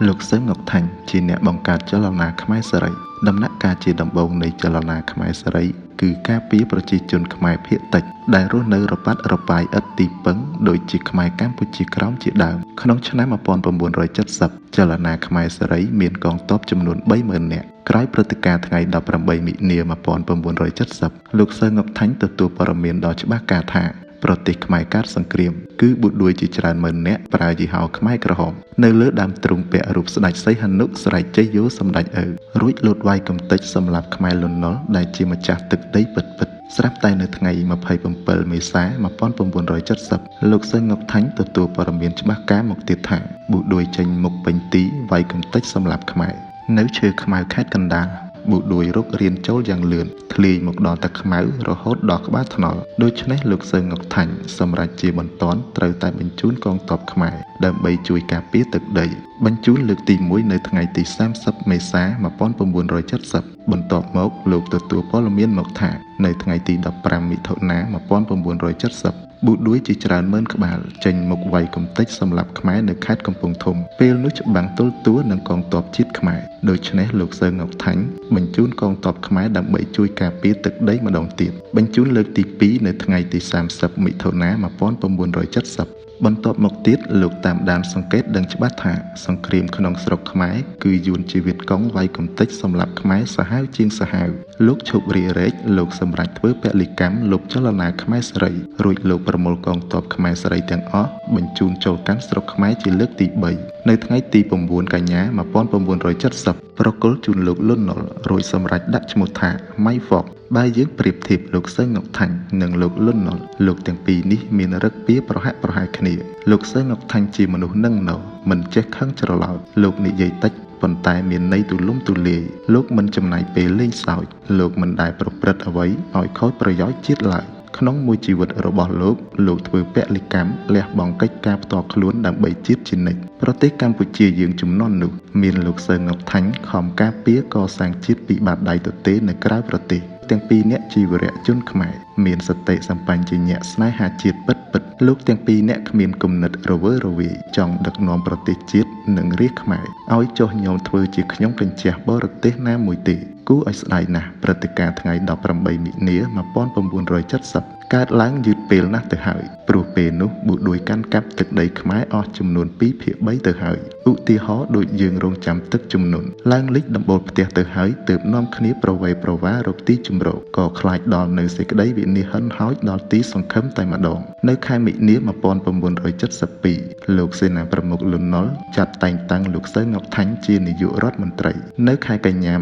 លោកសឹងងុកថាញ់ជាអ្នកបង្កើតចលនាខ្មែរសេរីដំណាក់កាលជាដំបូងនៃចលនាខ្មែរសេរីគឺការពារប្រជាជនខ្មែរភាគតិចដែលរស់នៅរប៉ាត់របាយឥតទីពឹងដូចជាខ្មែរកម្ពុជាក្រោមជាដើមក្នុងឆ្នាំ1970ចលនាខ្មែរសេរីមានកងទ័ពចំនួន 30,000 នាក់ក្រោយព្រឹត្តិការណ៍ថ្ងៃ18មិនិនា1970លោកសឹងងុកថាញ់ទទួលព័ត៌មានដ៏ច្បាស់ការថាប្រទេសខ្មែរកើតសង្គ្រាមគឺប៊ូដួយជាច្រើនម៉ឺននាក់ប្រើយីហោខ្មែរក្រហមនៅលើដើមទ្រូងពាក់រូបស្ដេចសីហនុស្រែកជ័យយោសម្ដេចឪរួចលោតវាយកំទេចសម្លាប់ខ្មែរលន់នល់ដែលជាម្ចាស់ទឹកដីពិតៗស្រាប់តែនៅថ្ងៃ27មេសា1970លោកសឹងងុកថាញ់ទទួលព័ត៌មានច្បាស់ការមកទៀតថាប៊ូដួយចេញមុខពេញទីវាយកំទេចសម្លាប់ខ្មែរនៅឈើខ្មៅខេត្តកណ្ដាលប៊ូដួយរុករៀនចូលយ៉ាងលឿនធ្លាយមកដល់ទឹកខ្មៅរហូតដល់ក្បាលថ្នល់ដូច្នេះលោកសឹងងុកថាញ់សម្រេចជាបន្ទាន់ត្រូវតែបញ្ជូនកងទ័ពខ្មែរដើម្បីជួយការពារទឹកដីបញ្ជូនលើកទី1នៅថ្ងៃទី30មេសា1970បន្ទាប់មកលោកទទួលព័ត៌មានមកថានៅថ្ងៃទី15មិថុនា1970ប៊ូដួយជាច្រើនម៉ឺនក្បាលចេញមុខវាយកំទេចសម្លាប់ខ្មែរនៅខេត្តកំពង់ធំពេលនោះច្បាំងទល់ទួលនឹងកងទ័ពជាតិខ្មែរដូច្នេះលោកសឹងងុកថាញ់បញ្ជូនកងទ័ពខ្មែរដើម្បីជួយការពារទឹកដីម្ដងទៀតបញ្ជូនលើកទី2នៅថ្ងៃទី30មិថុនា1970បន្ទាប់មកទៀតលោកតាមដានសង្កេតដឹងច្បាស់ថាសង្គ្រាមក្នុងស្រុកខ្មែរគឺយួនជាវិតកុងវាយកំទេចសម្លាប់ខ្មែរសាហាវជាងសាហាវលោកឈប់រារែកលោកសម្រេចធ្វើពលិកម្មលុបចលនាខ្មែរសេរីរួចលោកប្រមូលកងទ័ពខ្មែរសេរីទាំងអស់បញ្ជូនចូលកាន់ស្រុកខ្មែរជាលើកទី3នៅថ្ងៃទី9កញ្ញា1970ប្រគល់ជូនលោកលន់នល់រួចសម្រេចដាក់ឈ្មោះថាម៉ៃហ្វកបើយើងប្រៀបធៀបលោកសឹងងុកថាញ់និងលោកលន់នល់លោកទាំងពីរនេះមានរឹកពីប្រហាក់ប្រហែលគ្នាលោកសឹងងុកថាញ់ជាមនុស្សនឹងណោមិនចេះខឹងច្រឡោតលោកនិយាយតិចប៉ុន្តែមានន័យទូលំទូលាយលោកមិនចំណាយពេលលេងសើចលោកមិនដែលប្រព្រឹត្តអ្វីឲ្យខូចប្រយោជន៍ជាតិឡើយក្នុងមួយជីវិតរបស់លោកធ្វើពលិកម្មលះបង់កិច្ចការផ្ទាល់ខ្លួនដើម្បីជាតិជានិច្ចប្រទេសកម្ពុជាយើងជំនាន់នោះមានលោកសឹងងុកថាញ់ខំការពារកសាងជាតិពីបាតដៃទទេនៅក្រៅប្រទេសទាំងពីរអ្នកជីវរៈជនខ្មែរមានសតិសម្បញ្ញៈស្នេហាជាតិពិតលោកទាំងពីរអ្នកគ្មានគំនិតរវើរវាយចង់ដឹកនាំប្រទេសជាតិនិងរាជខ្មែរឲ្យចុះញោមធ្វើជាខ្ញុំកញ្ជះបរទេសណាមួយទេគួរឲ្យស្ដាយណាស់ព្រឹត្តិការណ៍ថ្ងៃ18មិនិនា1970កើតឡើងយឺតពេលណាស់ទៅហើយព្រោះពេលនោះប៊ូដួយកាន់កាប់ទឹកដីខ្មែរអស់ចំនួន2ភាគ3ទៅហើយឧទាហរណ៍ដូចយើងរងចាំទឹកជំនន់ឡើងលិចដំបូលផ្ទះទៅហើយទើបនាំគ្នាប្រវេប្រវារកទីជម្រកក៏ខ្លាចដល់នៅសេចក្តីវិនិច្ឆ័យហិនហោចដល់ទីសង្ឃឹមតែម្ដងនៅខែមិនិនា1972លោកសេនាប្រមុខលន់នល់ចាត់តែងតាំងលោកសឹងងុកថាញ់ជានាយករដ្ឋមន្ត្រីនៅខែកញ្ញា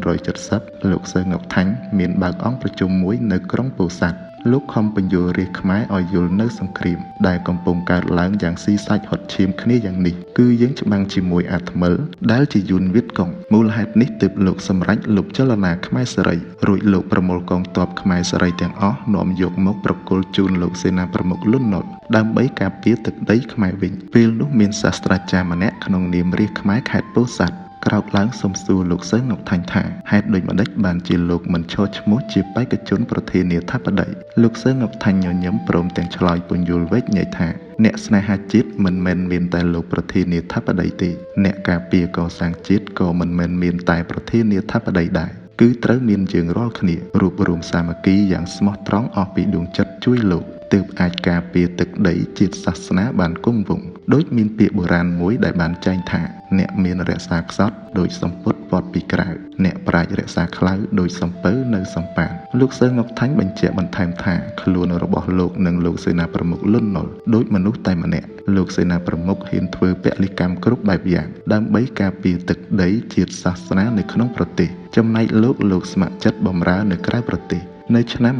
1970លោកសឹងងុកថាញ់មានបើកអង្គប្រជុំមួយនៅក្រុងពោធិ៍សាត់លោកខំបញ្យល់រាជខ្មែរឲ្យយល់នៅសង្គ្រាមដែលកំពុងកើតឡើងយ៉ាងស៊ីសាច់ហត់ឈាមគ្នាយ៉ាងនេះគឺយើងច្បាំងជាមួយអាថ្មិលដែលជាយួនវៀតកុងមូលហេតុនេះទើបលោកសម្រេចលុបចលនាខ្មែរសេរីរួចលោកប្រមូលកងទ័ពខ្មែរសេរីទាំងអស់នាំយកមកប្រគល់ជូនលោកសេនាប្រមុខលន់នល់ដើម្បីការពារទឹកដីខ្មែរវិញពេលនោះមានសាស្ត្រាចារ្យម្នាក់ក្នុងនាមរាជខ្មែរខេត្តពោធិ៍សាត់ក្រោកឡើងសុំសួរលោកសឹងងុកថាញ់ថាហេតុដូចម្ដេចបានជាលោកមិនឈរឈ្មោះជាបេក្ខជនប្រធានាធិបតីលោកសឹងងុកថាញ់ញញឹមព្រមទាំងឆ្លើយពន្យល់វែកញែកថាអ្នកស្នេហាជាតិមិនមែនមានតែលោកប្រធានាធិបតីទេអ្នកការពារកសាងជាតិក៏មិនមែនមានតែប្រធានាធិបតីដែរគឺត្រូវមានយើងរាល់គ្នារួបរวมសាមគ្គីយ៉ាងស្មោះត្រង់អស់ពីដួងចិត្តជួយលោកទើបអាចការពារទឹកដីជាតិសាសនាបានគង់វង្សដូចមានពាក្យបុរាណមួយដែលបានចែងថាអ្នកមានរក្សាខ្សត់ដោយសំពត់ពត់ពីក្រៅអ្នកប្រាជ្ញរក្សាខ្លៅដោយសំពៅនៅសំប៉ានលោកសឹងងុកថាញ់បញ្ជាក់បន្ថែមថាខ្លួនរបស់លោកនិងលោកសេនាប្រមុខលន់នល់ដូចមនុស្សតែម្នាក់លោកសេនាប្រមុខហ៊ានធ្វើពលិកម្មគ្រប់បែបយ៉ាងដើម្បីការពារទឹកដីជាតិសាសនានៅក្នុងប្រទេសចំណែកលោកស្ម័គ្រចិត្តបម្រើនៅក្រៅប្រទេសនៅឆ្នាំ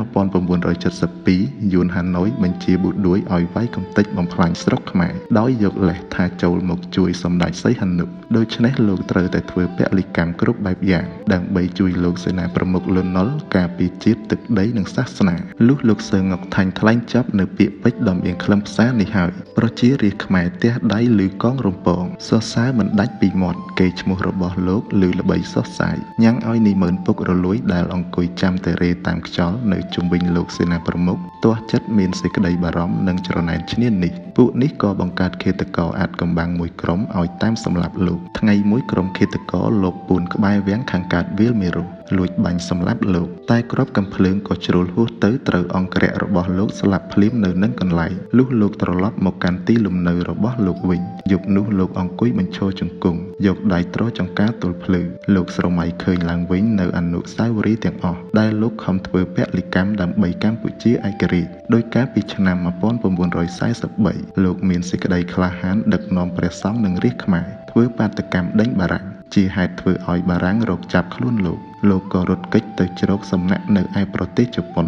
1972យួនហាណូយបញ្ជាប៊ូដួយឲ្យវាយកំទេចបំផ្លាញស្រុកខ្មែរដោយយកលេសថាចូលមកជួយសម្ដេចសីហនុដូច្នេះលោកត្រូវតែធ្វើពលិកម្មគ្រប់បែបយ៉ាងដើម្បីជួយលោកសេនាប្រមុខលន់នល់ការពារជាតិទឹកដីនិងសាសនាលុះលោកសឹងងុកថាញ់ថ្លែងចប់នៅពាក្យពេចន៍ដ៏មានខ្លឹមសារនេះហើយប្រជារាស្ត្រខ្មែរទះដៃឮកងរំពងសរសើរមិនដាច់ពីមាត់កេរ្តិ៍ឈ្មោះរបស់លោកឮល្បីសុសសាយញ៉ាំងឲ្យនីម៉ឺនពុករលួយដែលអង្គុយចាំតែរេតាមខ្យ ល់នៅជុំវិញលោកសេនាប្រមុខទាស់ចិត្តមានសេចក្តីបារម្ភនិងច្រណែនឈ្នានីសពួកនេះក៏បង្កើតឃាតករអាថ៌កំបាំងមួយក្រុមឲ្យតាមសម្លាប់លោកថ្ងៃមួយក្រុមឃាតករលបពួនក្បែរវាំងខាងកើតវាលមេរោគលួចបាញ់សម្លាប់លោកតែគ្រាប់កាំភ្លើងក៏ជ្រុលហួសទៅត្រូវអង្គរៈរបស់លោកស្លាប់ភ្លាមនៅនឹងកន្លែងលុះលោកត្រឡប់មកកាន់ទីលំនៅរបស់លោកវិញយប់នោះលោកអង្គុយបញ្ឈរជង្គង់យកដៃទ្រចង្កាទល់ភ្លឺលោកស្រមៃឃើញឡើងវិញនៅអនុស្សាវរីយ៍ទាំងអស់ដែលលោកខំធ្វើពលិកម្មដើម្បីកម្ពុជាឯករាជ្យដោយកាលពីឆ្នាំ1943លោកមានសេចក្តីក្លាហានដឹកនាំព្រះសង្ឃនិងរាជខ្មែរធ្វើបាតកម្មដេញបារាំងជាហេតុធ្វើឲ្យបារាំងរកចាប់ខ្លួនលោកក៏រត់គេចទៅជ្រកសំណាក់នៅឯប្រទេសជប៉ុន